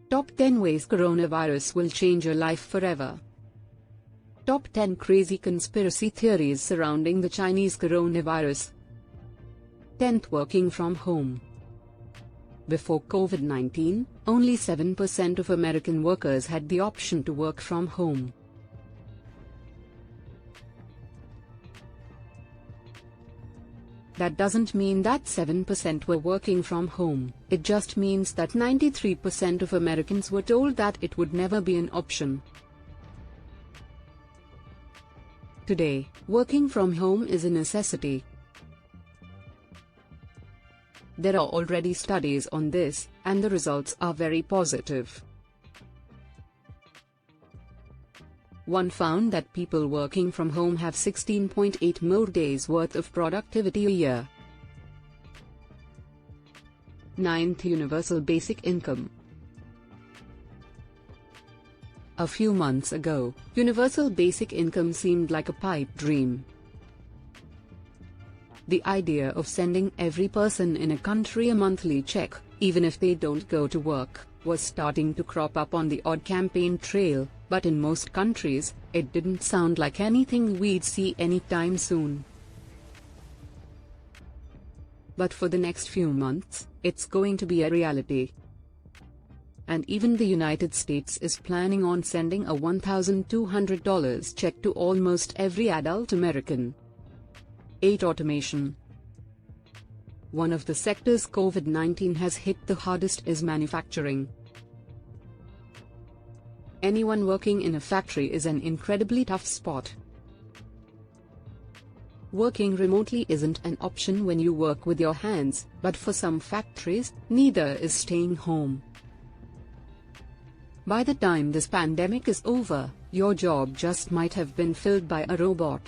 Top 10 ways coronavirus will change your life forever. Top 10 crazy conspiracy theories surrounding the Chinese coronavirus. 10th, working from home. Before COVID-19, only 7% of American workers had the option to work from home. That doesn't mean that 7% were working from home, it just means that 93% of Americans were told that it would never be an option. Today, working from home is a necessity. There are already studies on this, and the results are very positive. One found that people working from home have 16.8 more days worth of productivity a year. 9th, universal basic income. A few months ago, universal basic income seemed like a pipe dream. The idea of sending every person in a country a monthly check, even if they don't go to work, was starting to crop up on the odd campaign trail, but in most countries, it didn't sound like anything we'd see anytime soon. But for the next few months, it's going to be a reality. And even the United States is planning on sending a $1,200 check to almost every adult American. 8. Automation. One of the sectors COVID-19 has hit the hardest is manufacturing. Anyone working in a factory is an incredibly tough spot. Working remotely isn't an option when you work with your hands, but for some factories, neither is staying home. By the time this pandemic is over, your job just might have been filled by a robot.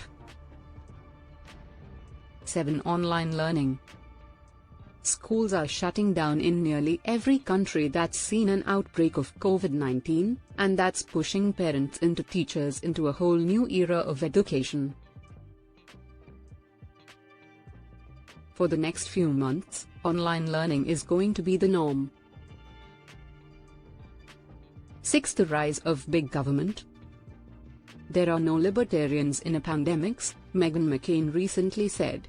7. Online learning. Schools are shutting down in nearly every country that's seen an outbreak of COVID-19, and that's pushing parents and teachers into a whole new era of education. For the next few months, online learning is going to be the norm. 6. The rise of big government. There are no libertarians in a pandemic, Meghan McCain recently said.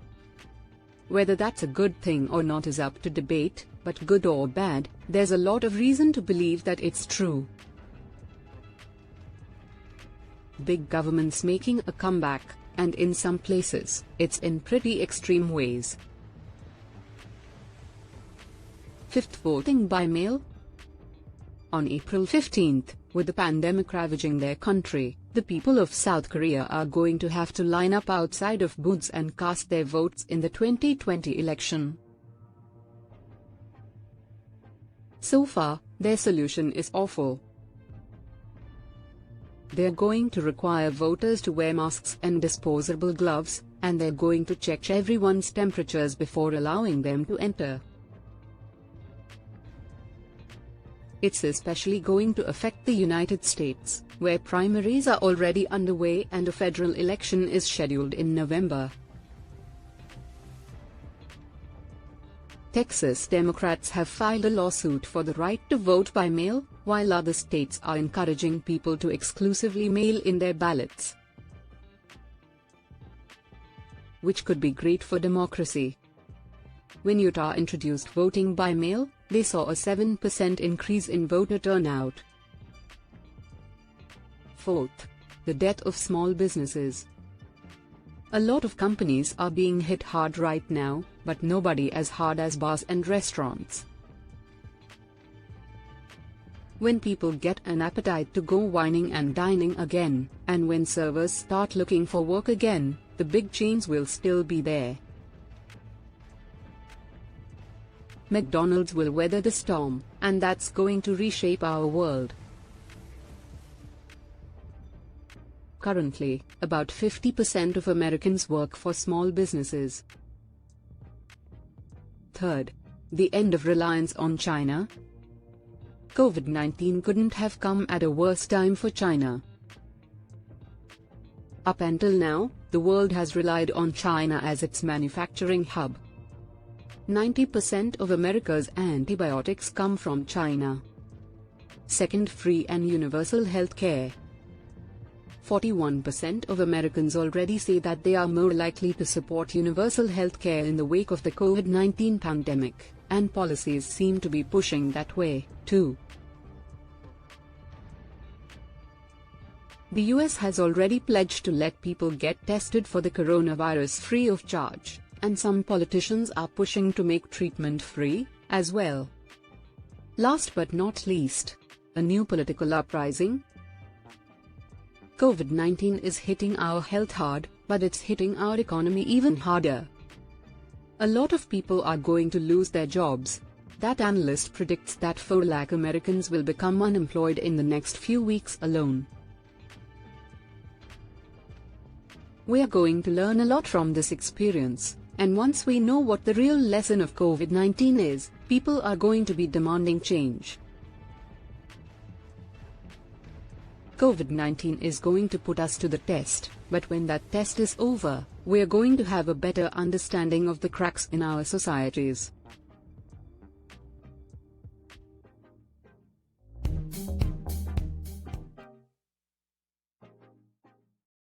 Whether that's a good thing or not is up to debate, but good or bad, there's a lot of reason to believe that it's true. Big government's making a comeback, and in some places, it's in pretty extreme ways. 5th, voting by mail. On April 15th, with the pandemic ravaging their country, the people of South Korea are going to have to line up outside of booths and cast their votes in the 2020 election. So far, their solution is awful. They're going to require voters to wear masks and disposable gloves, and they're going to check everyone's temperatures before allowing them to enter. It's especially going to affect the United States, where primaries are already underway and a federal election is scheduled in November. Texas Democrats have filed a lawsuit for the right to vote by mail, while other states are encouraging people to exclusively mail in their ballots, which could be great for democracy. When Utah introduced voting by mail, they saw a 7% increase in voter turnout. 4th, the death of small businesses. A lot of companies are being hit hard right now, but nobody as hard as bars and restaurants. When people get an appetite to go wining and dining again, and when servers start looking for work again, the big chains will still be there. McDonald's will weather the storm, and that's going to reshape our world. Currently, about 50% of Americans work for small businesses. 3rd, the end of reliance on China. COVID-19 couldn't have come at a worse time for China. Up until now, the world has relied on China as its manufacturing hub. 90% of America's antibiotics come from China. Second, free and universal health care. 41% of Americans already say that they are more likely to support universal health care in the wake of the COVID-19 pandemic, and policies seem to be pushing that way, too. The US has already pledged to let people get tested for the coronavirus free of charge, and some politicians are pushing to make treatment free, as well. Last but not least, a new political uprising. COVID-19 is hitting our health hard, but it's hitting our economy even harder. A lot of people are going to lose their jobs. That analyst predicts that 4 lakh Americans will become unemployed in the next few weeks alone. We are going to learn a lot from this experience, and once we know what the real lesson of COVID-19 is, people are going to be demanding change. COVID-19 is going to put us to the test, but when that test is over, we are going to have a better understanding of the cracks in our societies.